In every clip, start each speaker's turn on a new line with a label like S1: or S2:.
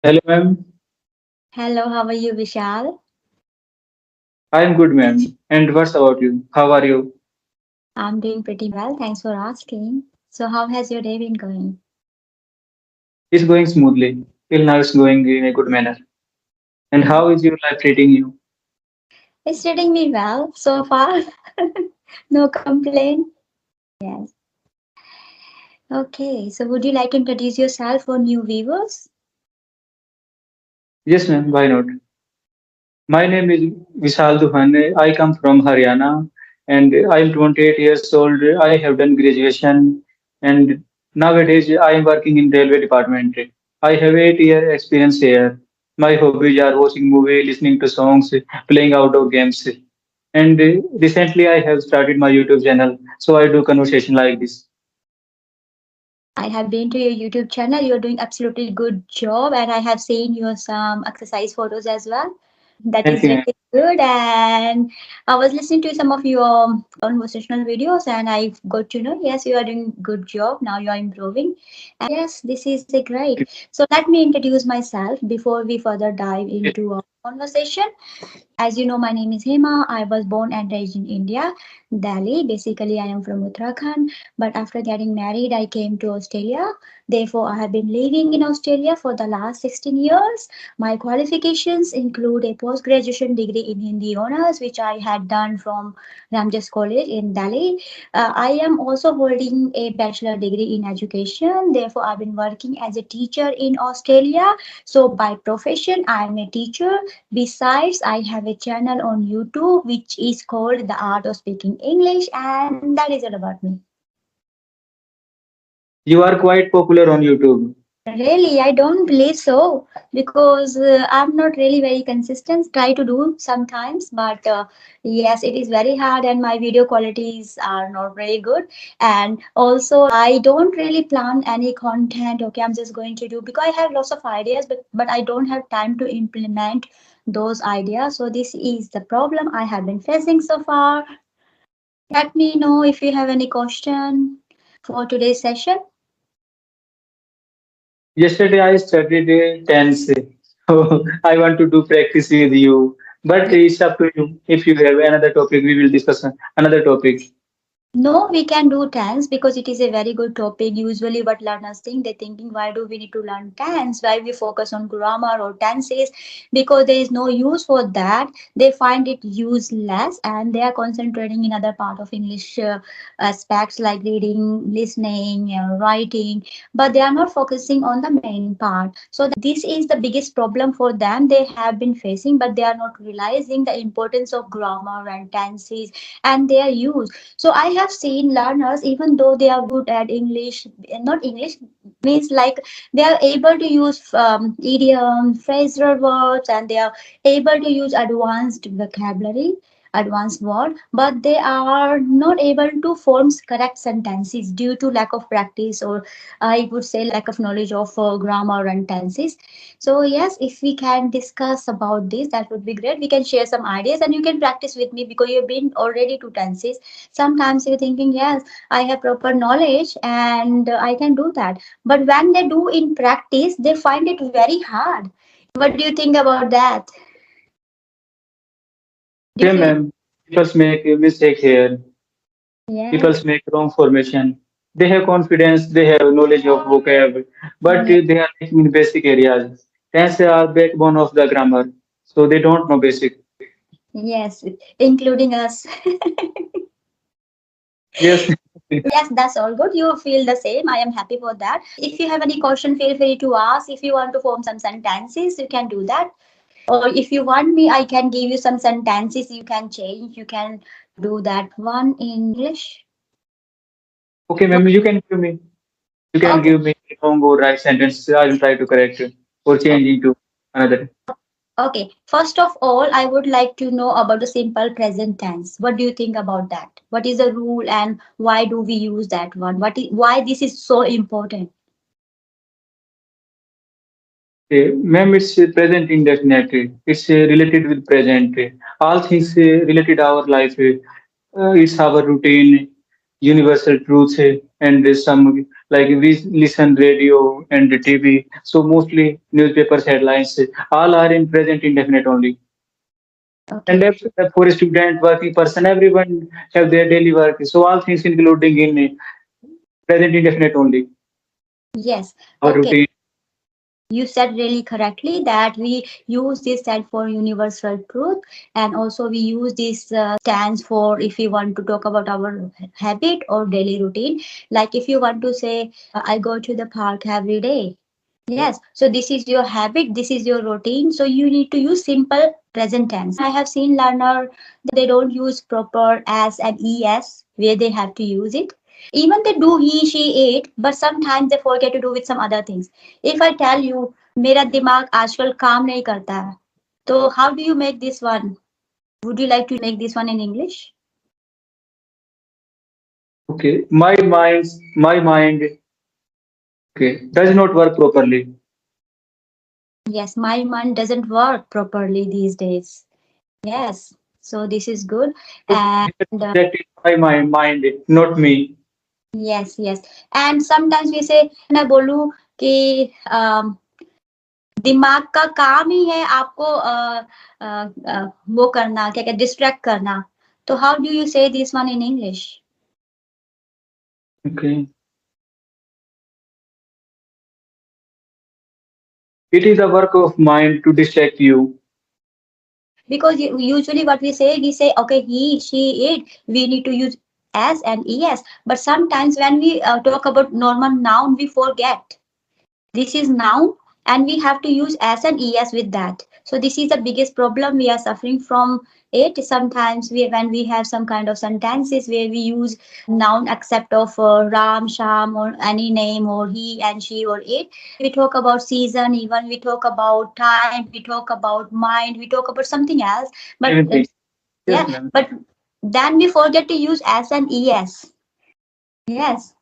S1: Hello, ma'am.
S2: Hello, how are you, Vishal?
S1: I am good, ma'am. And what's about you? How are you?
S2: I'm doing pretty well. Thanks for asking. So, how has your day been going?
S1: It's going smoothly. Till now, it's going in a good manner. And
S2: Yeah,
S1: how is your life treating you?
S2: it's treating me well so far. No complaint. Yes. Okay, so would you like to introduce yourself for new viewers?
S1: Yes, ma'am. Why not? My name is Vishal Duhan. I come from Haryana, and I am 28 years old. I have done graduation, and nowadays I am working in railway department. I have 8 year experience here. My hobbies are watching movie, listening to songs, playing outdoor games. And recently I have started my YouTube channel, so I do conversation like this.
S2: I have been to your YouTube channel. You're doing absolutely good job, and I have seen your some exercise photos as well. That
S1: Thank
S2: is
S1: you, ma'am.
S2: really good. And I was listening to some of your conversational videos, and I got to know, yes, you are doing good job. Now you are improving. Yes, this is a great. So let me introduce myself before we further dive
S1: Yes.
S2: into our conversation. As you know, my name is Hema. I was born and raised in India, Delhi. Basically, I am from Uttarakhand. But after getting married, I came to Australia. Therefore, I have been living in Australia for the last 16 years. My qualifications include a post graduation degree in Hindi honors, which I had done from Ramjas College in Delhi. I am also holding a bachelor degree in education. Therefore, I've been working as a teacher in Australia. So, by profession, I am a teacher. Besides, I have a channel on YouTube which is called The Art of Speaking English, and that is all about me.
S1: You are quite popular on YouTube.
S2: Really, I don't believe so because I'm not really very consistent. Try to do sometimes, but yes, it is very hard, and my video qualities are not very good. And also, I don't really plan any content. Okay, I'm just going to do because I have lots of ideas, but I don't have time to implement those ideas. So this is the problem I have been facing so far. Let me know if you have any question for today's session.
S1: Yesterday I studied tense, so I want to do practice with you. But it's up to you. If you have another topic, we will discuss another topic.
S2: No, we can do tense because it is a very good topic. Usually, what learners think, they're thinking, why do we need to learn tense? Why we focus on grammar or tenses? Because there is no use for that. They find it useless and they are concentrating in other part of English aspects like reading, listening, writing, but they are not focusing on the main part. So this is the biggest problem for them. They have been facing, but they are not realizing the importance of grammar and tenses and their use. So I have seen learners, even though they are good at English, not English means like they are able to use idiom, phrasal verbs, and they are able to use advanced vocabulary, advanced word, but they are not able to form correct sentences due to lack of practice, or I would say lack of knowledge of grammar and tenses. So yes, if we can discuss about this, that would be great. We can share some ideas, and you can practice with me because you've been already to tenses. Sometimes you're thinking, yes, I have proper knowledge and I can do that. But when they do in practice, they find it very hard. What do you think about that? Do you
S1: Same,
S2: feel?
S1: ma'am. People make a mistake here. People
S2: Yes.
S1: make wrong formation. They have confidence, they have knowledge of vocab, but
S2: Yes.
S1: they are lacking in basic areas. Tense are backbone of the grammar, so they don't know basic.
S2: Yes, including us.
S1: Yes.
S2: Yes, that's all good. You feel the same. I am happy for that. If you have any question, feel free to ask. If you want to form some sentences, you can do that. Or if you want me, I can give you some sentences you can change. You can do that one in English.
S1: Okay, ma'am, you can give me. You can
S2: Okay.
S1: give me wrong or right sentence. I will try to correct it or change into another.
S2: Okay. First of all, I would like to know about the simple present tense. What do you think about that? What is the rule and why do we use that one? Why this is so important?
S1: Ma'am, it's present indefinite. It's related with present. All things related our life. It's our routine. universal truths, and some like we listen radio and TV. So mostly newspapers headlines all are in present indefinite only. And
S2: Okay.
S1: if for a student, working person, everyone have their daily work. So all things including in present indefinite only.
S2: Yes.
S1: Our
S2: Okay.
S1: routine.
S2: You said really correctly that we use this stand for universal truth, and also we use this stands for if we want to talk about our habit or daily routine. Like if you want to say, I go to the park every day. Yes, so this is your habit, this is your routine. So you need to use simple present tense. I have seen learner they don't use proper as and es where they have to use it. Even they do he, she, it, but sometimes they forget to do with some other things. If I tell you, मेरा दिमाग आजकल काम नहीं करता है, तो how do you make this one? Would you like to make this one in English?
S1: Okay, my mind okay does not work properly.
S2: Yes, my mind doesn't work properly these days. Yes, so this is good.
S1: So
S2: And
S1: that is my mind, not me.
S2: yes, yes. And sometimes we say, मैं बोलूँ कि दिमाग का काम ही है आपको वो करना क्या कहते डिस्ट्रैक्ट करना. तो हाउ डू यू से this one in English?
S1: Okay, it is the work of mind to distract you.
S2: Because usually what we say okay he, she, it, we need to use as and es, but sometimes when we talk about normal noun we forget this is noun and we have to use as and es with that. So this is the biggest problem we are suffering from it. Sometimes when we have some kind of sentences where we use noun except of ram, sham, or any name, or he and she or it, we talk about season, even we talk about time, we talk about mind, we talk about something else, but
S1: Same thing.
S2: yeah,
S1: Yes, ma'am.
S2: but then we forget to use as and es. Yes,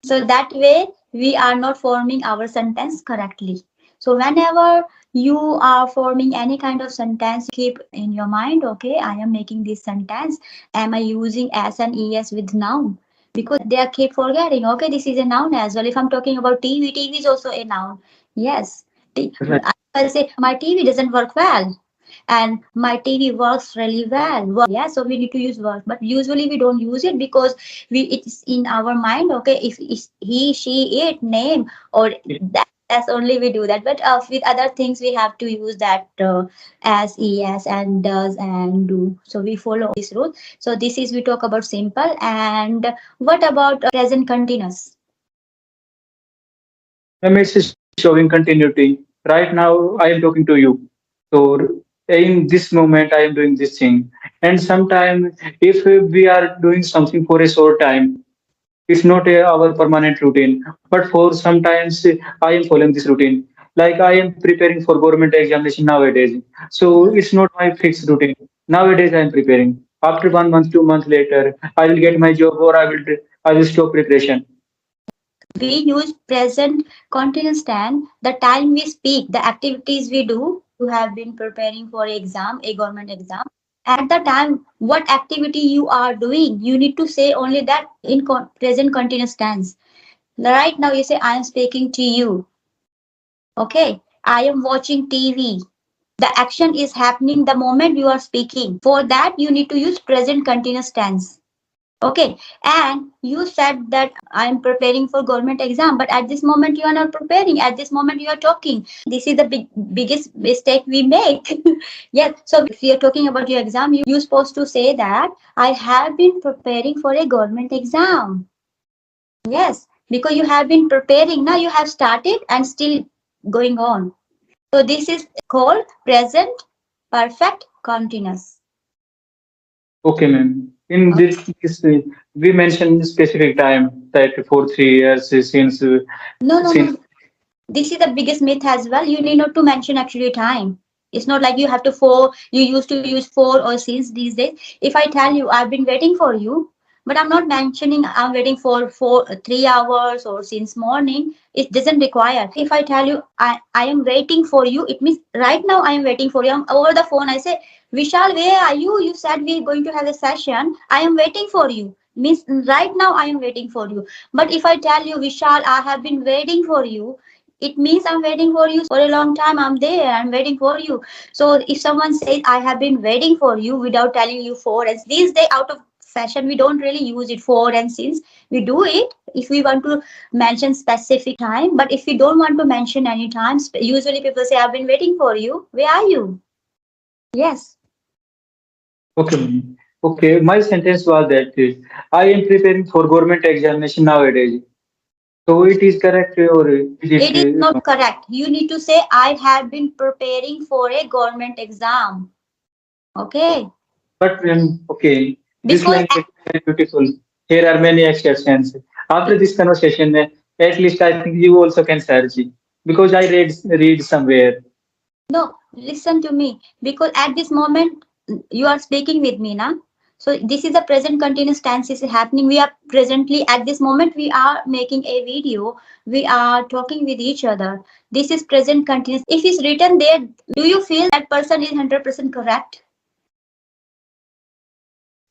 S2: so that way we are not forming our sentence correctly. So whenever you are forming any kind of sentence, keep in your mind, okay, I am making this sentence. Am I using as and es with noun? Because they are keep forgetting, okay, this is a noun as well. If I'm talking about TV, TV is also a noun. Yes.
S1: Right.
S2: I'll say my TV doesn't work well and my TV works really well. Yeah, so we need to use work, but usually we don't use it because we it's in our mind. Okay, if it's he, she, it, name, or that, that's only we do that. But with other things, we have to use that as, es, and does and do. So we follow this rule. So this is we talk about simple. And what about present continuous?
S1: Ma'am, it's showing continuity. Right now, I am talking to you. So in this moment, I am doing this thing. And sometimes, if we are doing something for a short time, it's not our permanent routine. But for sometimes, I am following this routine. Like I am preparing for government examination nowadays. So it's not my fixed routine. Nowadays, I am preparing. After 1 month, 2 months later, I will get my job or I will stop preparation.
S2: We use present continuous tense the time we speak, the activities we do. You have been preparing for exam, a government exam. At the time, what activity you are doing, you need to say only that in present continuous tense. Right now, you say, I am speaking to you. Okay. I am watching TV. The action is happening the moment you are speaking. For that, you need to use present continuous tense. Okay, and you said that I'm preparing for government exam, but at this moment you are not preparing. At this moment you are talking. This is the biggest mistake we make. Yes. So if you're talking about your exam, you're supposed to say that I have been preparing for a government exam. Yes, because you have been preparing. Now you have started and still going on. So this is called present perfect continuous.
S1: Okay, ma'am. In this we mentioned specific time that for 3 years
S2: No, no,
S1: since
S2: no. This is the biggest myth as well. You need not to mention actually time. It's not like you have to for you used to use for or since these days. If I tell you I've been waiting for you, but I'm not mentioning I'm waiting for 3 hours or since morning, it doesn't require. If I tell you I am waiting for you, it means right now I am waiting for you. I'm over the phone. I say, Vishal, where are you? You said we're going to have a session. I am waiting for you. Means right now I am waiting for you. But if I tell you, Vishal, I have been waiting for you, it means I'm waiting for you for a long time. I'm there, I'm waiting for you. So if someone says I have been waiting for you without telling you for, and these days out of fashion, we don't really use it for and since. We do it if we want to mention specific time, but if we don't want to mention any time, usually people say, I've been waiting for you. Where are you? Yes.
S1: Okay, ma'am. Okay, my sentence was that I am preparing for government examination nowadays. So it is correct or is it
S2: It is
S1: wrong?
S2: not correct. You need to say, I have been preparing for a government exam. Okay.
S1: But okay, this
S2: Because
S1: language is very beautiful. Here are many exceptions. After this conversation, at least I think you also can search it because I read somewhere.
S2: no, listen to me. Because at this moment, you are speaking with me now. So this is a present continuous tense is happening. We are presently at this moment we are making a video. We are talking with each other. This is present continuous. If it's written there, do you feel that person is 100% correct?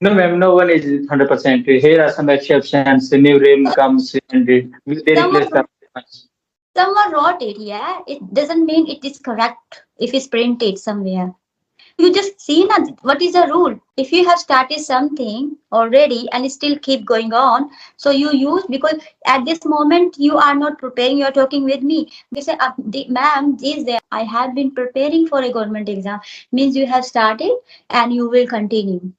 S1: No, ma'am, no one is 100%. Here are some exceptions. A new rule comes and they replace
S2: Someone
S1: the.
S2: someone wrote it, yeah. It doesn't mean it is correct if it's printed somewhere. You just see na, what is the rule. If you have started something already and still keep going on, so you use, because at this moment you are not preparing, you are talking with me. You say, ma'am, is there, I have been preparing for a government exam. Means you have started and you will continue.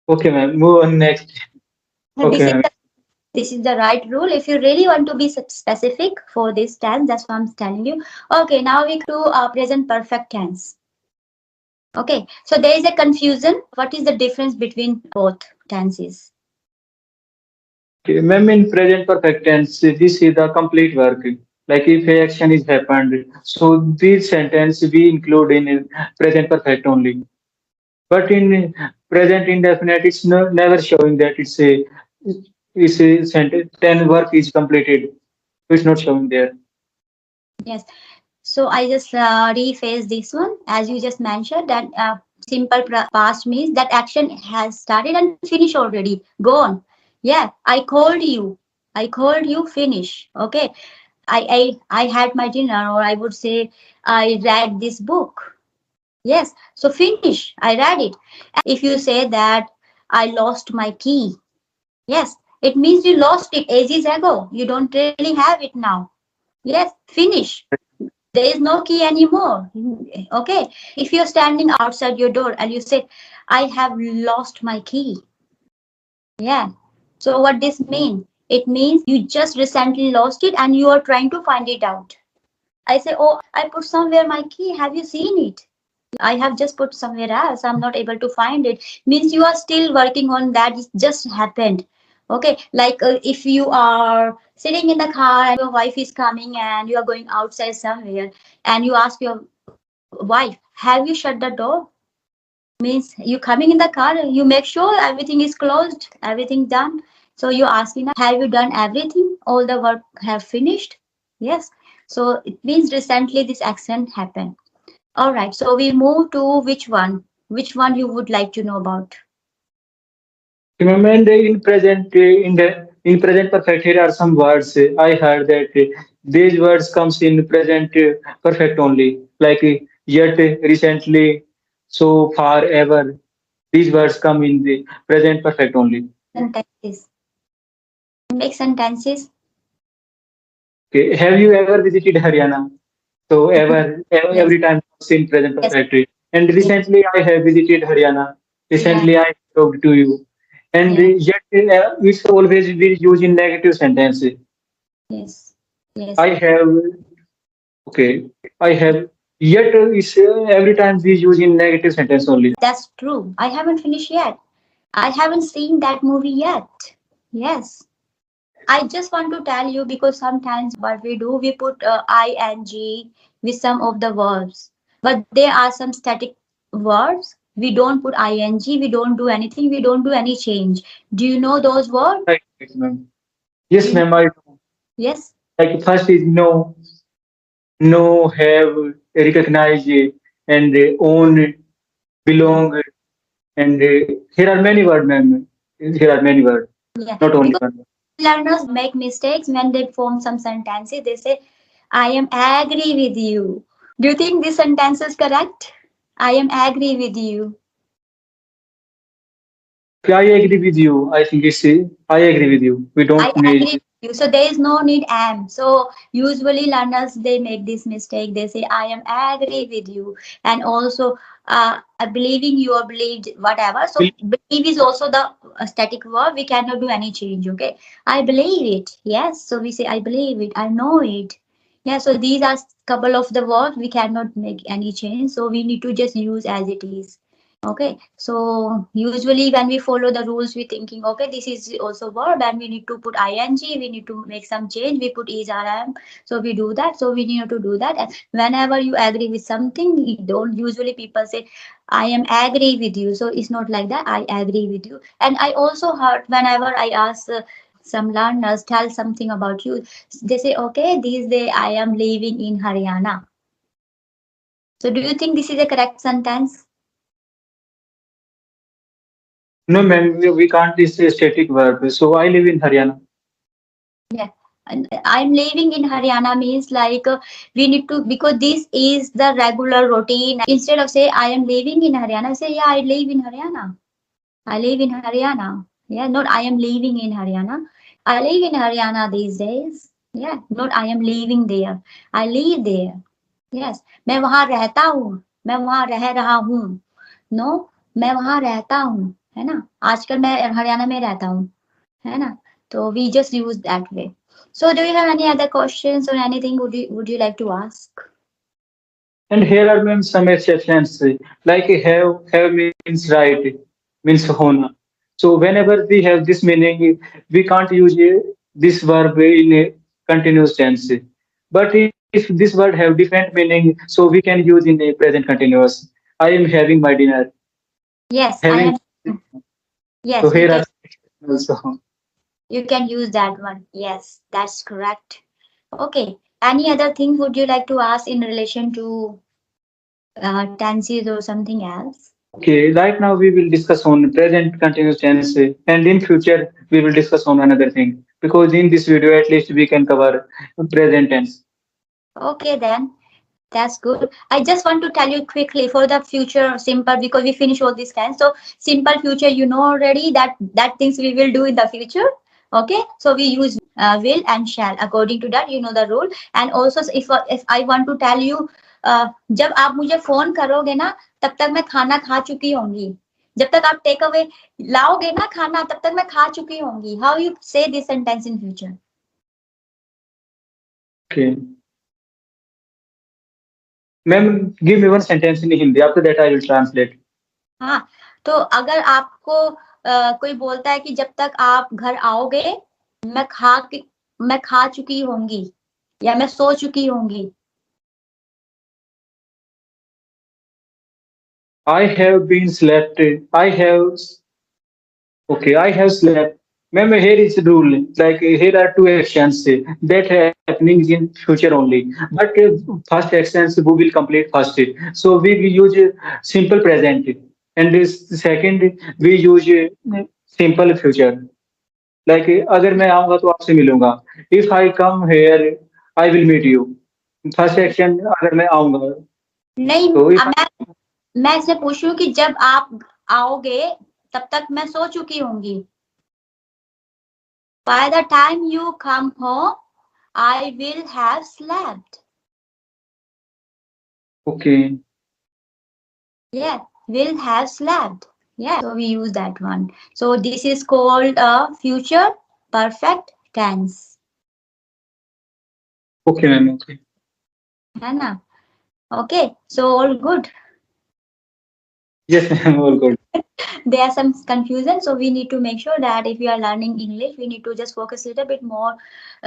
S1: Okay, ma'am, move on next.
S2: This
S1: Okay,
S2: is
S1: ma'am.
S2: this is the right rule. If you really want to be specific for this tense, that's what I'm telling you. Okay, now we to present perfect tense. Okay, so there is a confusion. What is the difference between both tenses?
S1: Okay, ma'am, in present perfect tense, this is the complete work. Like if a action is happened, so this sentence we include in present perfect only. But in present indefinite, it's never showing that it's a sentence. Then work is completed. It's not showing there.
S2: Yes. So I just rephrase this one as you just mentioned that simple past means that action has started and finished already. Gone. Yeah. I called you. I called you. Finish. Okay. I had my dinner, or I would say I read this book. Yes. So finish. I read it. If you say that I lost my key, yes, it means you lost it ages ago. You don't really have it now. Yes, finish. There is no key anymore. Okay. If you're standing outside your door and you say, I have lost my key. Yeah. So what this mean? It means you just recently lost it and you are trying to find it out. I say, oh, I put somewhere my key. Have you seen it? I have just put somewhere else. I'm not able to find it. Means you are still working on that. It just happened. Okay. Like if you are sitting in the car and your wife is coming and you are going outside somewhere and you ask your wife, have you shut the door? Means you coming in the car, you make sure everything is closed, everything done. So you're asking, have you done everything? All the work have finished? Yes. So it means recently this accident happened. All right. So we move to which one? Which one you would like to know about?
S1: Remember in present perfect, here are some words. I heard that these words comes in present perfect only, like yet, recently, so far, ever. These words come in the present perfect only.
S2: Sentences. Make sentences.
S1: Okay. Have you ever visited Haryana? So
S2: Yes.
S1: every time comes in present
S2: Yes.
S1: perfect. And
S2: Yes.
S1: recently I have visited Haryana.
S2: Yeah.
S1: Recently I talked to you. And
S2: Yeah.
S1: yet it's always we use in negative sentences.
S2: Yes. Yes.
S1: I have, okay, I have, yet it's every time we use in negative sentence only.
S2: That's true. I haven't finished yet. I haven't seen that movie yet. Yes. I just want to tell you because sometimes what we do, we put ing with some of the verbs. But there are some static verbs. We don't put ing, we don't do anything, we don't do any change. Do you know those words?
S1: Right, yes, ma'am.
S2: Do
S1: Yes,
S2: you know?
S1: ma'am, I do.
S2: Yes.
S1: Like first is no, no, have, recognize, and own, belong, and here are many words, ma'am. Here are many words,
S2: Yeah,
S1: not only
S2: because
S1: one.
S2: learners make mistakes when they form some sentences. They say, I am agree with you. Do you think this sentence is correct? I am agree with you.
S1: Okay, I agree with you. I think it's I agree with you. We
S2: I
S1: don't need.
S2: agree with you. So there is no need am. So usually learners they make this mistake. They say I am agree with you, and also believing you or believed whatever. So believe is also the static verb. We cannot do any change. Okay, I believe it. Yes. So we say I believe it. I know it. Yeah. So these are couple of the words we cannot make any change. So we need to just use as it is. Okay, so usually when we follow the rules, we thinking, okay, this is also verb and we need to put ing, we need to make some change, we put is rm. So we do that. So we need to do that. And whenever you agree with something, you don't usually people say, I am agree with you. So it's not like that. I agree with you. And I also heard whenever I ask some learners tell something about you, they say, okay, these day I am living in Haryana. So do you think this is a correct sentence?
S1: No, ma'am, we can't use a static verb. So I live in Haryana.
S2: Yeah, and I'm living in Haryana means like we need to because this is the regular routine. Instead of say I am living in Haryana, say yeah I live in Haryana. I live in Haryana. Yeah, not I am living in Haryana. I live in Haryana these days. Yeah, not I am living there. I live there. Yes, मैं वहाँ रहता हूँ. मैं वहाँ रह रहा हूँ. No, मैं वहाँ रहता हूँ. है ना? आजकल मैं हरियाणा में रहता हूँ. है ना? So we just use that way. So do you have any other questions or anything would you like to ask?
S1: And here are ma'am some exceptions. Like have means right, means hona. So whenever we have this meaning, we can't use this verb in a continuous tense. But if this word have different meaning, so we can use in a present continuous. I am having my dinner.
S2: Yes, I
S1: Having.
S2: am.
S1: So
S2: Yes, we
S1: here are
S2: can.
S1: also.
S2: You can use that one. Yes, that's correct. Okay. Any other thing would you like to ask in relation to tenses or something else?
S1: Okay, right now we will discuss on present continuous tense, and in future we will discuss on another thing because in this video at least we can cover present tense.
S2: Okay, then. That's good. I just want to tell you quickly for the future simple because we finish all these kinds. So simple future, you know already that things we will do in the future. Okay, so we use will and shall according to that. You know the rule. And also if I want to tell you, जब आप मुझे phone करोगे ना तब तक मैं खाना खा चुकी होंगी. जब तक आप टेक अवे लाओगे ना खाना तब तक मैं खा चुकी होंगी. How you say this sentence in future?
S1: Okay. Ma'am, give me one sentence in Hindi. After that, I will translate.
S2: हाँ, तो अगर आपको कोई बोलता है कि जब तक आप घर आओगे मैं खा के मैं खा चुकी होंगी या मैं सो चुकी होंगी.
S1: I have been slept. I have. Okay, I have slept. Ma'am, here is the rule. Like here are two actions that happening in future only. But first actions we will complete first. So we will use simple present, and this second we use simple future. Like अगर मैं आऊंगा तो आपसे मिलूंगा. If I come here, I will meet you. First action अगर मैं आऊंगा
S2: नहीं
S1: तो if
S2: मैं इससे पूछ रही हूँ कि जब आप आओगे तब तक मैं सो चुकी होंगी. By the time you come home, I will have slept.
S1: okay,
S2: Yeah, will have slept. Yeah, so we use that one. So this is called a future perfect tense.
S1: okay ma'am, okay.
S2: है ना? Okay, so all good.
S1: Yes ma'am, all good.
S2: There are some confusion, so we need to make sure that if we are learning English, we need to just focus a little bit more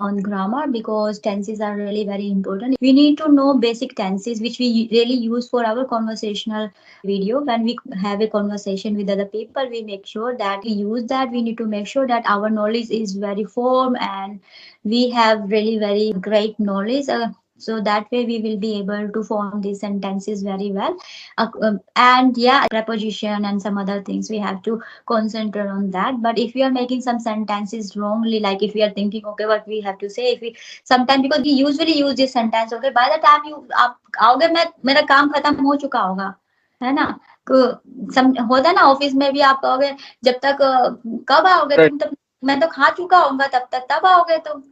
S2: on grammar because tenses are really very important. We need to know basic tenses, which we really use for our conversational video. When we have a conversation with other people, we make sure that we use that. We need to make sure that our knowledge is very firm and we have really very great knowledge. So that way we will be able to form these sentences very well. And yeah, preposition and some other things we have to concentrate on that. But if we are making some sentences wrongly, like if we are thinking okay what we have to say, if we sometimes, because we usually use this sentence, okay by the time you आप आओगे मैं मेरा काम खत्म हो चुका होगा, है ना? सम होता है ना ऑफिस में भी आप कहोगे जब तक कब आओगे
S1: Right.
S2: तुम, तब मैं तो खा चुका होऊंगा तब तक, तब आओगे तुम,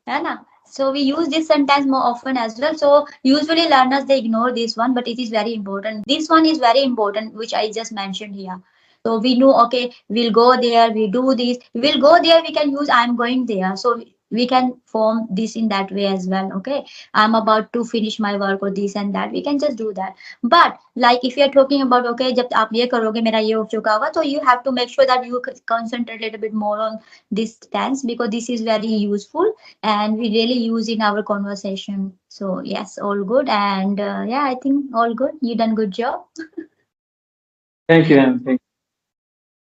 S2: है ना? So we use this sentence more often as well. So usually learners they ignore this one, but it is very important. This one is very important, which I just mentioned here. So we know okay, we'll go there, we do this, we'll go there, we can use I'm going there. So we can form this in that way as well. Okay, I'm about to finish my work or this and that. We can just do that. But like if you're talking about okay, जब आप ये करोगे मेरा ये हो चुका होगा, so you have to make sure that you concentrate a little bit more on this tense because this is very useful and we really use in our conversation. So yes, all good. And yeah, I think all good. You done good job.
S1: Thank you, ma'am. Thank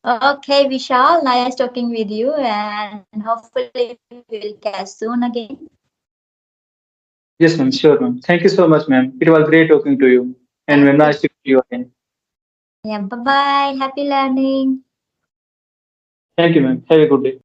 S2: Okay, Vishal, nice talking with you, and hopefully we'll catch soon again.
S1: Yes, ma'am. Sure, ma'am. Thank you so much, ma'am. It was great talking to you. And
S2: Thank
S1: ma'am,
S2: you.
S1: nice to meet you again.
S2: Yeah, bye bye. Happy learning.
S1: Thank you, ma'am. Have a good day.